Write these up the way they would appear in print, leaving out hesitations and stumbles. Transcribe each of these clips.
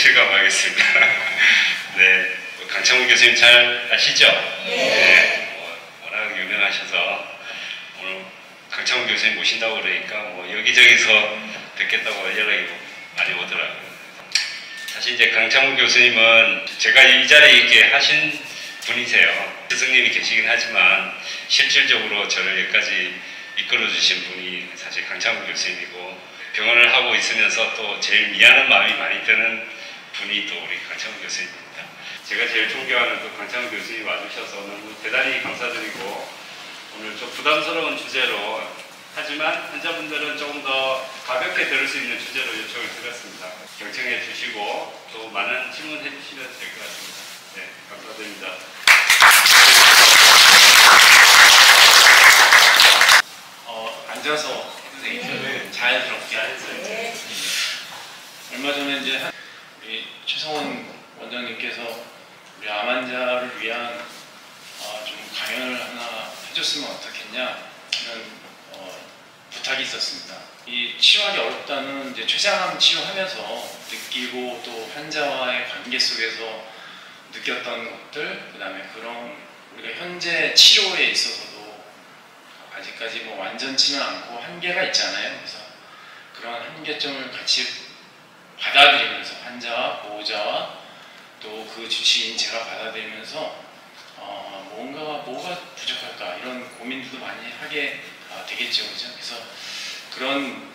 실감하겠습니다. 네, 강창훈 교수님 잘 아시죠? 네. 워낙 유명하셔서 오늘 강창훈 교수님 모신다고 그러니까 여기저기서 뵙겠다고 연락이 많이 오더라고요. 사실 이제 강창훈 교수님은 제가 이 자리에 있게 하신 분이세요. 스승님이 계시긴 하지만 실질적으로 저를 여기까지 이끌어주신 분이 사실 강창훈 교수님이고, 병원을 하고 있으면서 또 제일 미안한 마음이 많이 드는 분이 또 우리 강창훈 교수님입니다. 제가 제일 존경하는 또 강창훈 교수님 와주셔서 너무 대단히 감사드리고, 오늘 좀 부담스러운 주제로, 하지만 환자분들은 조금 더 가볍게 들을 수 있는 주제로 요청을 드렸습니다. 경청해 주시고 또 많은 질문해 주시면 될 것 같습니다. 네, 감사드립니다. 앉아서 해도 되겠죠? 자연스럽게. 네. 얼마 전에 이제 우리 최성원 원장님께서 우리 암 환자를 위한 좀 강연을 하나 해줬으면 어떻겠냐 이런 부탁이 있었습니다. 이 치료하기 어렵다는 이제 췌장암 치료하면서 느끼고 또 환자와의 관계 속에서 느꼈던 것들, 그 다음에 그런 우리가 현재 치료에 있어서도 아직까지 완전치는 않고 한계가 있잖아요. 그래서 그런 한계점을 같이 받아들이면서 환자와 보호자와 또 그 주치인 제가 받아들이면서 뭐가 부족할까 이런 고민들도 많이 하게 되겠죠. 그죠? 그래서 그런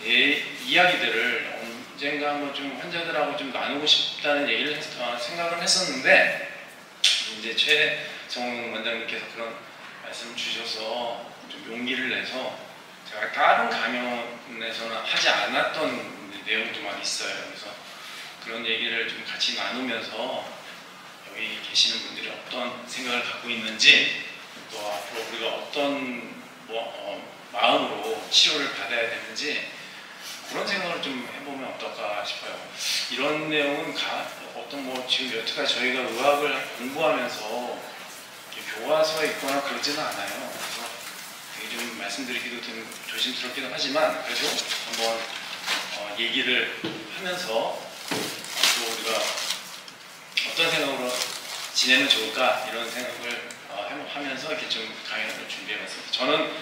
이야기들을 언젠가 한번 좀 환자들하고 좀 나누고 싶다는 얘기를 생각을 했었는데, 이제 최성훈 원장님께서 그런 말씀 주셔서 좀 용기를 내서 제가 다른 강연에서는 하지 않았던 내용도 많이 있어요. 그래서 그런 얘기를 좀 같이 나누면서 여기 계시는 분들이 어떤 생각을 갖고 있는지, 또 앞으로 우리가 어떤 마음으로 치료를 받아야 되는지 그런 생각을 좀 해보면 어떨까 싶어요. 이런 내용은 지금 여태까지 저희가 의학을 공부하면서 교과서에 있거나 그러지는 않아요. 그래서 되게 좀 말씀드리기도 좀 조심스럽기도 하지만 그래도 한번 얘기를 하면서 또 우리가 어떤 생각으로 지내면 좋을까 이런 생각을 하면서 이렇게 좀 강연을 준비해봤습니다. 저는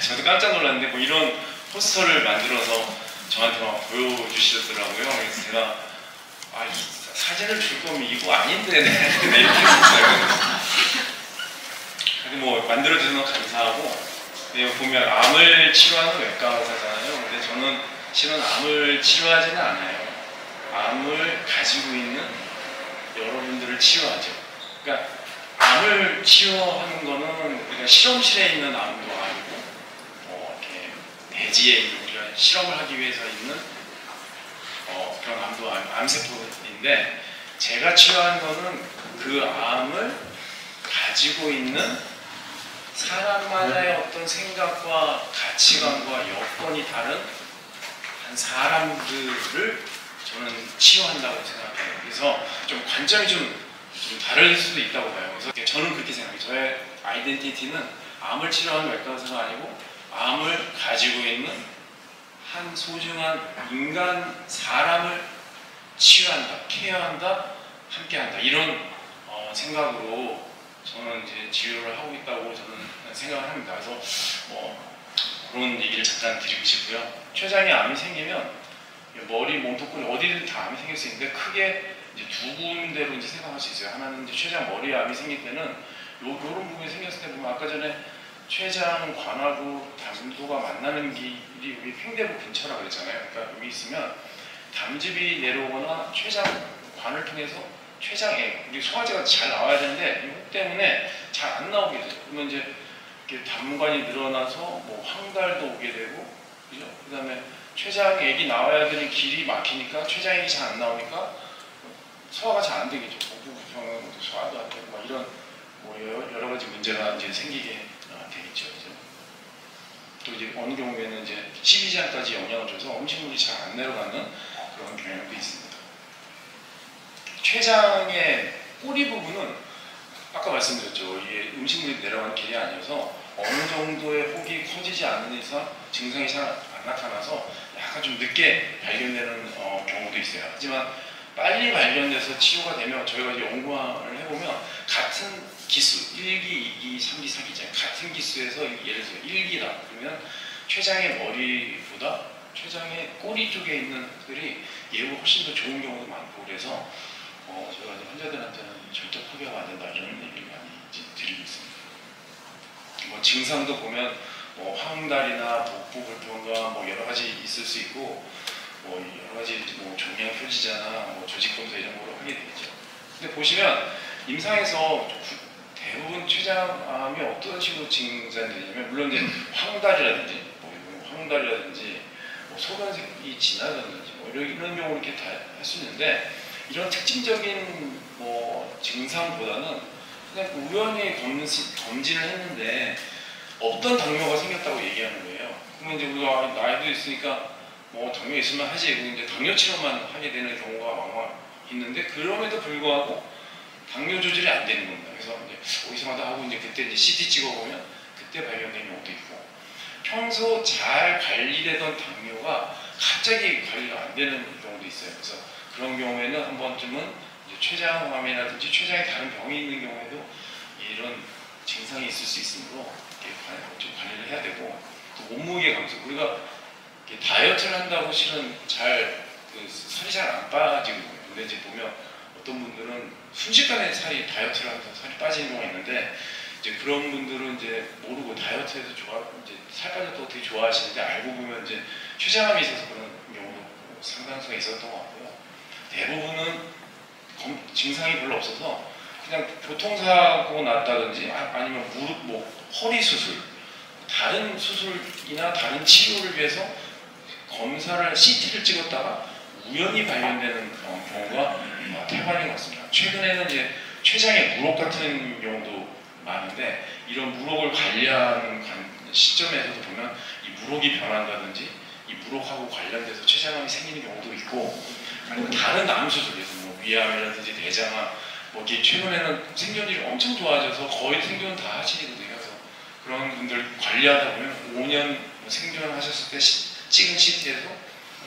저도 깜짝 놀랐는데 이런 포스터를 만들어서 저한테 보여주시더라고요. 그래서 제가 이 사진을 줄 거면 이거 아닌데 이렇게 했었어요. 근데 만들어주셔서 감사하고, 보면 암을 치료하는 외과 의사잖아요. 근데 저는 실은 암을 치료하지는 않아요. 암을 가지고 있는 여러분들을 치료하죠. 그러니까 암을 치료하는 거는 우리가 실험실에 있는 암도 아니고 이렇게 대지에 있는 우리가 실험을 하기 위해서 있는 그런 암도 아니고 암세포인데, 제가 치료하는 거는 그 암을 가지고 있는 사람마다의 어떤 생각과 가치관과 여건이 다른 한 사람들을 저는 치유한다고 생각해요. 그래서 좀 관점이 좀 다를 수도 있다고 봐요. 그래서 저는 그렇게 생각해요. 저의 아이덴티티는 암을 치료하는 외과 의사가 아니고 암을 가지고 있는 한 소중한 인간, 사람을 치유한다, 케어한다, 함께한다 이런 생각으로 저는 이제 진료를 하고 있다고 저는 생각을 합니다. 그래서 그런 얘기를 잠깐 드리고 싶고요. 췌장에 암이 생기면 머리, 몸통골 어디든 다 암이 생길 수 있는데 크게 이제 두 군데로 이제 생각할 수 있어요. 하나는 이제 췌장 머리에 암이 생길 때는 요런 부분이 생겼을 때 보면 아까 전에 췌장 관하고 담도가 만나는 길이 여기 팽대부 근처라고 그랬잖아요. 그러니까 여기 있으면 담즙이 내려오거나 췌장 관을 통해서 췌장에 우리 소화제가 잘 나와야 되는데 이 혹 때문에 잘 안 나오게 돼요. 그러면 이제 이렇게 담관이 늘어나서 황달도 오게 되고, 그죠? 그다음에 췌장액이 나와야 되는 길이 막히니까 췌장액이 잘 안 나오니까 소화가 잘 안 되겠죠. 복부 불평은 소화도 안 되고 이런 여러 가지 문제가 이제 생기게 되겠죠. 또 이제 어느 경우에는 이제 식이지향까지 영향을 줘서 음식물이 잘 안 내려가는 그런 경향도 있습니다. 췌장의 꼬리 부분은 아까 말씀드렸죠. 이게 음식물이 내려가는 길이 아니어서 어느 정도의 혹이 커지지 않는 이상 증상이 잘 안 나타나서 약간 좀 늦게 발견되는 경우도 있어요. 하지만 빨리 발견돼서 치료가 되면 저희가 이제 연구를 해보면 같은 기수 1기, 2기, 3기, 4기잖아요. 같은 기수에서 예를 들어서 1기다 그러면 췌장의 머리보다 췌장의 꼬리 쪽에 있는 들이 예후가 훨씬 더 좋은 경우도 많고 그래서 저희가 이제 환자들한테는 절대 포기하면 안 된다 이런 얘기를 많이 드리고 있습니다. 뭐 증상도 보면 뭐 황달이나 복부 불편과 뭐 여러 가지 있을 수 있고 뭐 여러 가지 뭐 종양 표지자나 뭐 조직 검사 이런 거로 하게 되겠죠. 근데 보시면 임상에서 대부분 췌장암이 어떤 식으로 증상이 되냐면 물론 이제 황달이라든지 뭐 소변색이 진하다든지 뭐 이런 경우로 이렇게 다 할 수 있는데 이런 특징적인 뭐 증상보다는 그냥 우연히 검진을 했는데 없던 당뇨가 생겼다고 얘기하는 거예요. 그러면 이제 우리가 나이도 있으니까 뭐 당뇨 있으면 하지 이제 당뇨 치료만 하게 되는 경우가 왕왕 있는데 그럼에도 불구하고 당뇨 조절이 안 되는 겁니다. 그래서 이제 이상하다 하고 이제 그때 이제 CT 찍어보면 그때 발견된 경우도 있고 평소 잘 관리되던 당뇨가 갑자기 관리가 안 되는 경우도 있어요. 그래서 그런 경우에는 한 번쯤은 췌장암이라든지 췌장에 다른 병이 있는 경우에도 이런 증상이 있을 수 있으므로 좀 관리를 해야 되고 또 몸무게 감소 우리가 다이어트를 한다고 실은 살이 잘 안 빠지고 근데 이제 보면 어떤 분들은 순식간에 다이어트를 하면서 살이 빠지는 경우가 있는데 이제 그런 분들은 이제 모르고 다이어트해서 이제 살 빠졌다고 되게 좋아하시는데 알고 보면 이제 췌장암이 있어서 그런 경우도 상당수가 있었던 것 같고요. 대부분은 증상이 별로 없어서 그냥 교통사고 났다든지 아니면 무릎, 허리 수술 다른 수술이나 다른 치료를 위해서 검사를 CT를 찍었다가 우연히 발견되는 경우가 태반인 것 같습니다. 최근에는 이제 췌장의 무록 같은 경우도 많은데 이런 무록을 관리하는 시점에서도 보면 이 무록이 변한다든지 이 무록하고 관련돼서 췌장암이 생기는 경우도 있고 아니면 다른 암 수술에서 뭐 위암이라든지 대장암 뭐 이게 최근에는 생존율이 엄청 좋아져서 거의 생존 다 하시거든요. 그래서 그런 분들 관리하다 보면 5년 생존하셨을 때 찍은 CT에서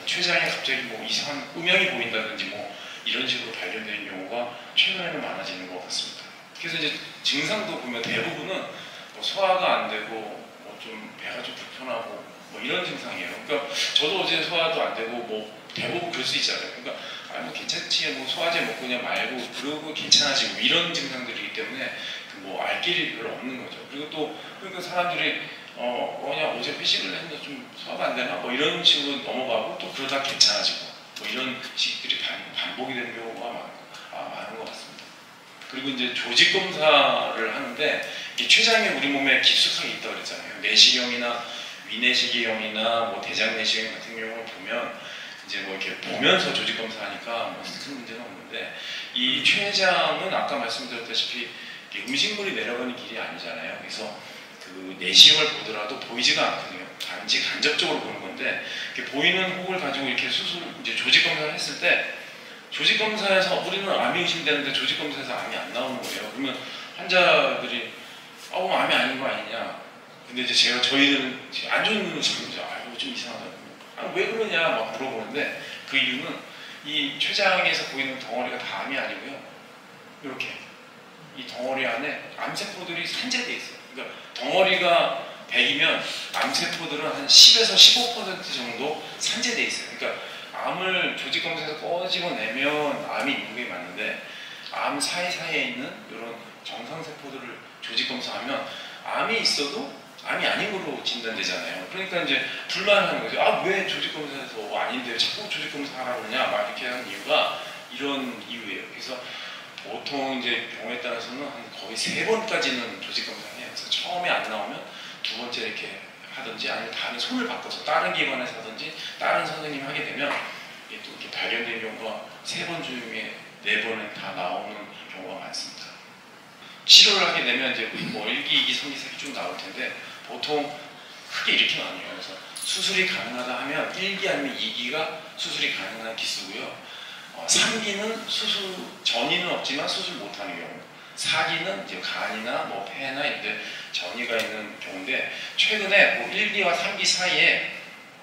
췌장에 갑자기 뭐 이상한 음영이 보인다든지 뭐 이런 식으로 발견되는 경우가 최근에는 많아지는 것 같습니다. 그래서 이제 증상도 보면 대부분은 뭐 소화가 안 되고 뭐 좀 배가 좀 불편하고 뭐 이런 증상이에요. 그러니까 저도 어제 소화도 안 되고 뭐 대부분 그럴 수 있잖아요. 그러니까 뭐 괜찮지 뭐 소화제 먹고 그냥 말고 그러고 괜찮아지고 이런 증상들이기 때문에 뭐 알 길이 별로 없는 거죠. 그리고 또 그러니까 사람들이 그냥 어제 회식을 했는데 좀 소화가 안 되나 뭐 이런 식으로 넘어가고 또 그러다 괜찮아지고 뭐 이런 식들이 반복이 되는 경우가 많은 것 같습니다. 그리고 이제 조직 검사를 하는데 이 췌장에 우리 몸에 기수성이 있다고 그랬잖아요. 내시경이나 위내시경이나 뭐 대장 내시경 같은 경우를 보면 이제 뭐 이렇게 보면서 조직 검사하니까 뭐 큰 문제는 없는데 이 췌장은 아까 말씀드렸다시피 음식물이 내려가는 길이 아니잖아요. 그래서 그 내시경을 보더라도 보이지가 않거든요. 단지 간접적으로 보는 건데 보이는 혹을 가지고 이렇게 이제 조직 검사를 했을 때 조직 검사에서 우리는 암이 의심되는데 조직 검사에서 암이 안 나오는 거예요. 그러면 환자들이 암이 아닌 거 아니냐. 근데 이제 저희들은 안 좋은 눈으로 지금죠. 좀 이상하다. 왜 그러냐 막 물어보는데 그 이유는 이 췌장에서 보이는 덩어리가 다 암이 아니고요. 이렇게 이 덩어리 안에 암세포들이 산재되어 있어요. 그러니까 덩어리가 100이면 암세포들은 한 10에서 15% 정도 산재되어 있어요. 그러니까 암을 조직검사에서 꺼집어내면 암이 있는 게 맞는데 암 사이사이에 있는 이런 정상세포들을 조직검사하면 암이 있어도 암이 아닌 걸로 진단되잖아요. 그러니까 이제 불만하는 거죠. 왜 조직검사에서 아닌데 자꾸 조직검사하라고 그러냐 막 이렇게 하는 이유가 이런 이유예요. 그래서 보통 이제 경우에 따라서는 한 거의 3번까지는 조직검사를 해요. 그래서 처음에 안 나오면 2번째 이렇게 하든지 아니면 다른 손을 바꿔서 다른 기관에서 하든지 다른 선생님이 하게 되면 이게 또 이렇게 발견된 경우가 3번 중에 4번은 다 나오는 경우가 많습니다. 치료를 하게 되면 이제 뭐 1기, 2기, 3기, 4기 쭉 나올 텐데 보통 크게 이렇게 나뉘어요. 그래서 수술이 가능하다 하면 1기 아니면 2기가 수술이 가능한 기수고요. 3기는 수술 전이는 없지만 수술 못하는 경우, 4기는 이제 간이나 뭐 폐나 이제 전이가 있는 경우인데 최근에 뭐 1기와 3기 사이에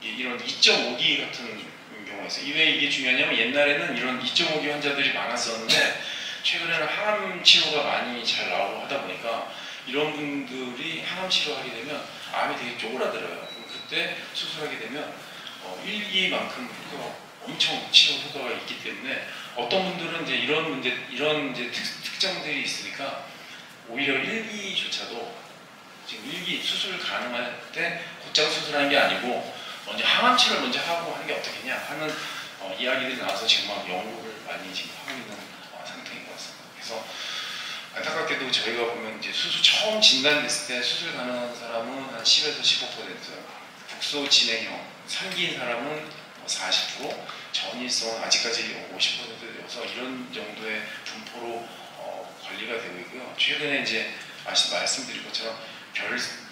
이런 2.5기 같은 경우가 경우가 있어요. 왜 이게 중요하냐면 옛날에는 이런 2.5기 환자들이 많았었는데 최근에는 항암 치료가 많이 잘 나오고 하다 보니까 이런 분들이 항암 치료하게 되면 암이 되게 쪼그라들어요. 그때 수술하게 되면 1기만큼 효과가 엄청 치료 효과가 있기 때문에 어떤 분들은 이제 이런 이제 특정들이 있으니까 오히려 1기조차도 지금 1기 수술 가능할 때 곧장 수술하는 게 아니고 먼저 항암 치료를 먼저 하고 하는 게 어떻겠냐 하는 이야기들이 나와서 지금 막 연구를 많이 지금 하고 있는 상태인 것 같습니다. 그래서 안타깝게도 저희가 보면 이제 수술 처음 진단됐을 때 수술 가능한 사람은 한 10에서 15%, 국소 진행형 3기인 사람은 40%, 전이성 아직까지 50%여서 이런 정도의 분포로 관리가 되고 있고요. 최근에 이제 말씀드린 것처럼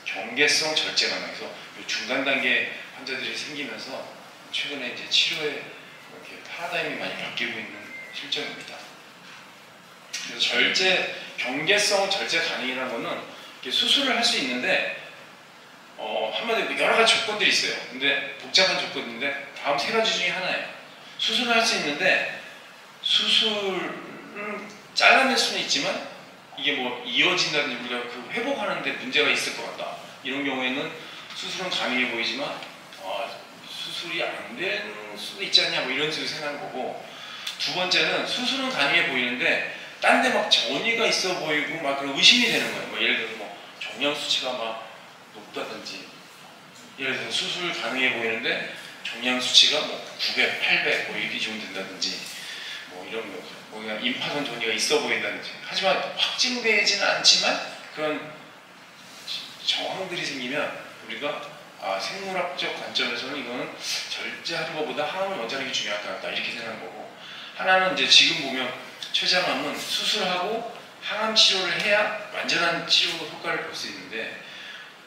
경계성 절제 가능해서 중간 단계 환자들이 생기면서 최근에 이제 치료에 이렇게 파라다임이 많이 바뀌고 있는 실정입니다. 그래서 경계성 절제 가능이라는 거는 수술을 할 수 있는데 한마디로 여러 가지 조건들이 있어요. 근데 복잡한 조건인데 다음 세 가지 중에 하나예요. 수술을 할 수 있는데 수술은 잘라낼 수는 있지만 이게 뭐 이어진다든지 우리가 그 회복하는데 문제가 있을 것 같다. 이런 경우에는 수술은 가능해 보이지만 수술이 안 될 수도 있지 않냐 뭐 이런 식으로 생각하는 거고, 두 번째는 수술은 가능해 보이는데 딴 데 막 전이가 있어 보이고 막 그런 의심이 되는 거예요. 뭐 예를 들어서 뭐 종양 수치가 막 높다든지, 예를 들어서 수술 가능해 보이는데 종양 수치가 뭐 900, 800 뭐 이렇게 좀 된다든지 뭐 이런 거, 뭐 그냥 임파선 전이가 있어 보인다든지, 하지만 확진되지는 않지만 그런 정황들이 생기면 우리가 생물학적 관점에서는 이거는 절제하는 것보다 항암을 먼저 하는 게 중요할 것 같다 이렇게 생각하는 거고, 하나는 이제 지금 보면 췌장암은 수술하고 항암 치료를 해야 완전한 치료 효과를 볼 수 있는데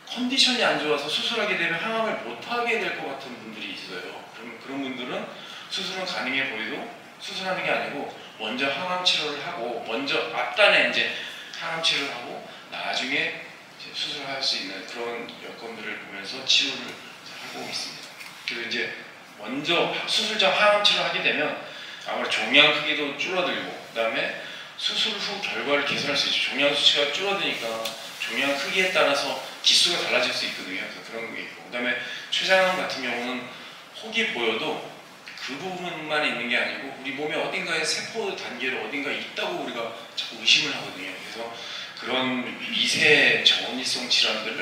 컨디션이 안 좋아서 수술하게 되면 항암을 못하게 될 것 같은 분들이 있어요. 그런 분들은 수술은 가능해 보여도 수술하는 게 아니고 먼저 항암 치료를 하고, 먼저 앞단에 이제 항암 치료를 하고 나중에 이제 수술할 수 있는 그런 여건들을 보면서 치료를 하고 있습니다. 그리고 이제 먼저 수술 전 항암 치료를 하게 되면 아무래도 종양 크기도 줄어들고, 그 다음에 수술 후 결과를 개선할 수 있죠. 종양 수치가 줄어드니까 종양 크기에 따라서 기수가 달라질 수 있거든요. 그래서 그런 게 있고, 그 다음에 췌장암 같은 경우는 혹이 보여도 그 부분만 있는 게 아니고 우리 몸에 어딘가에 세포 단계로 어딘가 있다고 우리가 자꾸 의심을 하거든요. 그래서 그런 미세 전이성 질환들을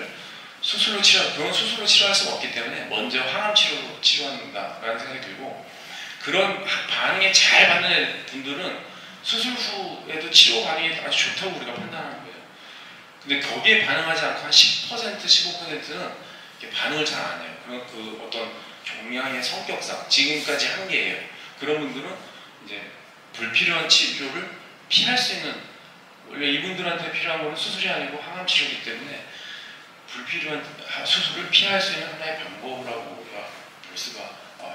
그런 수술로 치료할 수가 없기 때문에 먼저 항암 치료로 치료한다라는 생각이 들고, 그런 반응에 잘 받는 분들은 수술 후에도 치료 반응이 아주 좋다고 우리가 판단하는 거예요. 근데 거기에 반응하지 않고 한 10%, 15%는 반응을 잘 안 해요. 그런 그 어떤 종양의 성격상 지금까지 한계예요. 그런 분들은 이제 불필요한 치료를 피할 수 있는, 원래 이분들한테 필요한 거는 수술이 아니고 항암 치료이기 때문에 불필요한 수술을 피할 수 있는 하나의 방법이라고 우리가 볼 수가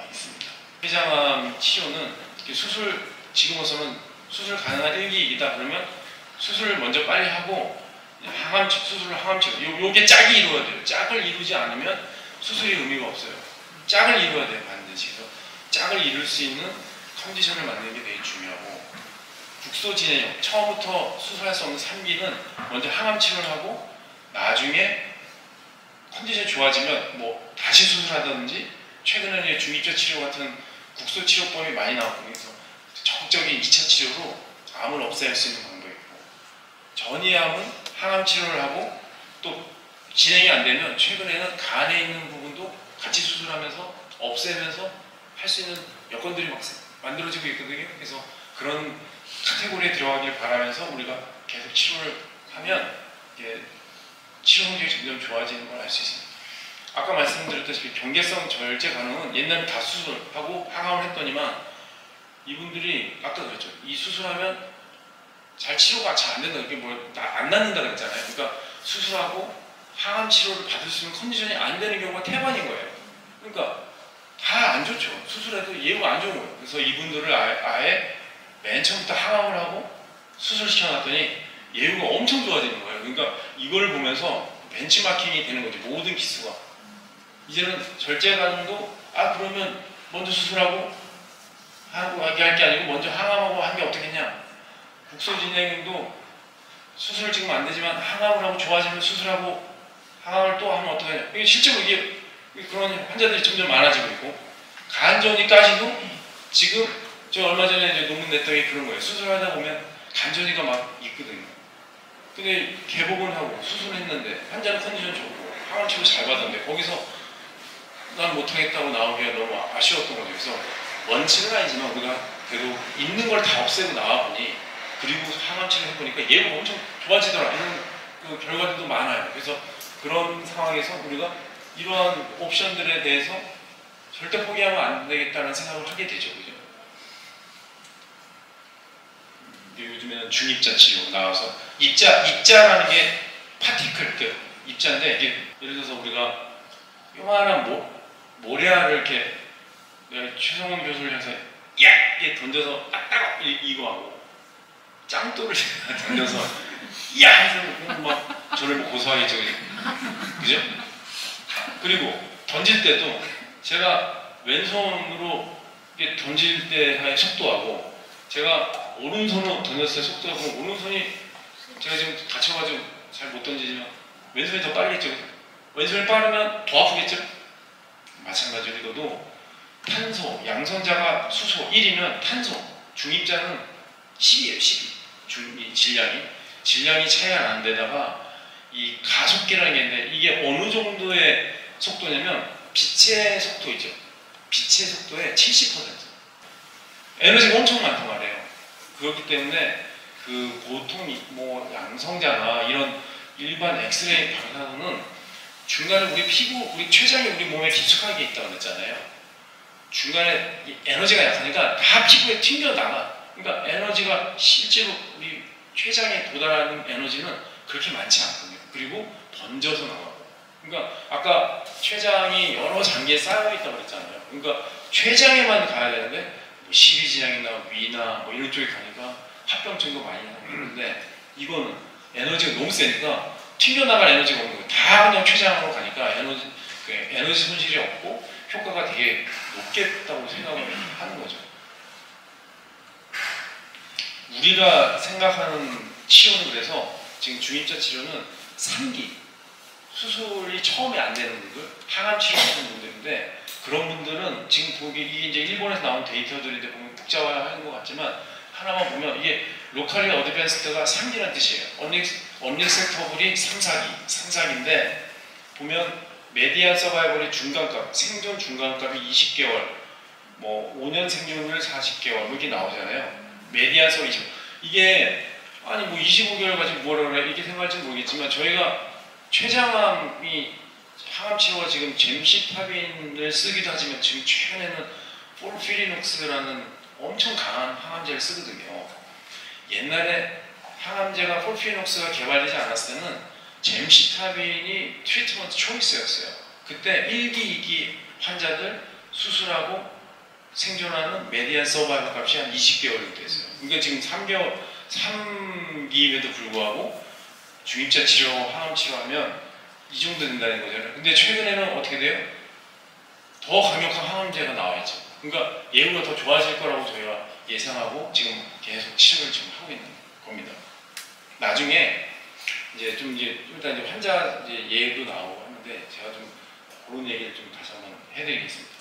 있습니다. 췌장암 치료는 지금으로서는 수술 가능한 1기이다 그러면 수술을 먼저 빨리 하고 항암 치료, 요게 짝이 이루어야 돼요. 짝을 이루지 않으면 수술이 의미가 없어요. 짝을 이루어야 돼요, 반드시. 그래서 짝을 이룰 수 있는 컨디션을 만드는 게 되게 중요하고, 국소 진행형, 처음부터 수술할 수 없는 3기는 먼저 항암 치료를 하고 나중에 컨디션이 좋아지면 뭐 다시 수술하든지, 최근에는 중입자 치료 같은 국소 치료법이 많이 나오고, 그래서 적극적인 2차 치료로 암을 없앨 수 있는 방법이 있고, 전이암은 항암 치료를 하고 또 진행이 안 되면 최근에는 간에 있는 부분도 같이 수술하면서 없애면서 할 수 있는 여건들이 막 만들어지고 있거든요. 그래서 그런 카테고리에 들어가길 바라면서 우리가 계속 치료를 하면 치료 환경이 점점 좋아지는 걸 알 수 있습니다. 아까 말씀드렸다시피 경계성 절제 가능은 옛날에 다 수술하고 항암을 했더니만 이분들이 아까 그랬죠. 이 수술하면 잘 치료가 잘 안 된다, 이게 안 낫는다 그랬잖아요. 그러니까 수술하고 항암 치료를 받을 수 있는 컨디션이 안 되는 경우가 태반인 거예요. 그러니까 다 안 좋죠. 수술해도 예후가 안 좋은 거예요. 그래서 이분들을 아예 맨 처음부터 항암을 하고 수술시켜놨더니 예후가 엄청 좋아지는 거예요. 그러니까 이걸 보면서 벤치마킹이 되는 거죠. 모든 기수가. 이제는 절제 가능도 그러면 먼저 수술하고 하고 할 게 아니고 먼저 항암하고 한 게 어떻겠냐. 국소진행도 수술 지금 안 되지만 항암을 하고 좋아지면 수술하고 항암을 또 하면 어떡하냐. 이게 실제로 이게 그런 환자들이 점점 많아지고 있고, 간전이까지도 지금 저 얼마 전에 이제 논문 냈던 게 그런 거예요. 수술하다 보면 간전이가 막 있거든요. 근데 개복은 하고 수술했는데 환자는 컨디션 좋고 항암 치료 잘 받았는데 거기서 난 못하겠다고 나오기가 너무 아쉬웠던 거죠. 그래서 원칙은 아니지만 우리가 그래도 있는 걸 다 없애고 나와보니, 그리고 항암 치료 해보니까 얘가 엄청 좋아지더라, 이런 그 결과들도 많아요. 그래서 그런 상황에서 우리가 이러한 옵션들에 대해서 절대 포기하면 안 되겠다는 생각을 하게 되죠. 그죠? 요즘에는 중입자 치료 나와서 입자라는 게 파티클, 입자인데, 이게 예를 들어서 우리가 요만한 모래알을 이렇게 최성원 교수를 해서 야! 이게 던져서 딱딱 이거 하고, 짱돌을 던져서 야! 해서 막 저를 고소하겠죠. 그죠? 그리고 던질 때도 제가 왼손으로 던질 때의 속도하고 제가 오른손으로 던졌을 때 속도하고, 오른손이 제가 지금 다쳐가지고 잘 못 던지지만 왼손이 더 빠르겠죠. 왼손이 빠르면 더 아프겠죠. 마찬가지로 이거도 탄소, 양성자가 수소 1이면 탄소, 중입자는 10이에요. 12. 질량이 차이가 나는 데다가 이 가속기라는 게 있는데, 이게 어느 정도의 속도냐면 빛의 속도 있죠. 빛의 속도의 70%. 에너지가 엄청 많단 말이에요. 그렇기 때문에 그 보통 뭐 양성자나 이런 일반 엑스레이 방사선은 중간에 우리 피부, 우리 췌장이 우리 몸에 깊숙하게 있다고 그랬잖아요. 중간에 에너지가 약하니까 다 피부에 튕겨나가. 그러니까 에너지가 실제로 우리 췌장에 도달하는 에너지는 그렇게 많지 않거든요. 그리고 번져서 나가고. 그러니까 아까 췌장이 여러 장기에 쌓여있다고 그랬잖아요. 그러니까 췌장에만 가야 되는데 뭐 십이지장이나 위나 뭐 이런 쪽에 가니까 합병증도 많이 나고 그러는데, 이거는 에너지가 너무 세니까 튕겨나갈 에너지가 없는 거예요. 다 그냥 췌장으로 가니까 에너지 손실이 없고 효과가 되게 높겠다고 생각을 하는 거죠. 우리가 생각하는 치료는, 그래서 지금 중입자 치료는 3기, 수술이 처음에 안 되는 분들, 항암 치료하는 분들인데, 그런 분들은 지금 보기, 이게 이제 일본에서 나온 데이터들인데 보면 복잡한 것 같지만 하나만 보면 이게 로컬리 어드밴스드가 3기라는 뜻이에요. 언릭섹터블이 3사기인데 보면 메디안 서바이벌이 중간값, 생존 중간값이 20개월, 뭐 5년 생존율 40개월 이렇게 나오잖아요. 메디안 서바이벌 이게 아니 뭐 25개월 가지고 뭐라 그래 이렇게 생각할지 모르겠지만, 저희가 췌장암이 항암 치료가 지금 젬시타빈을 쓰기도 하지만 지금 최근에는 폴피리녹스라는 엄청 강한 항암제를 쓰거든요. 옛날에 항암제가 폴피리녹스가 개발되지 않았을 때는 젬시타빈이 트리트먼트 초이스였어요. 그때 1기, 2기 환자들 수술하고 생존하는 메디안 서바이벌 값이 한 20개월이 됐어요. 그러니까 지금 3기임에도 불구하고 중입자 치료, 항암 치료하면 이 정도 된다는 거잖아요. 근데 최근에는 어떻게 돼요? 더 강력한 항암제가 나와있죠. 그러니까 예후가 더 좋아질 거라고 저희가 예상하고 지금 계속 치료를 지금 하고 있는 겁니다. 나중에 좀 이따 환자 예후도 나오고 하는데 제가 좀 그런 얘기를 좀 다시 한번 해드리겠습니다.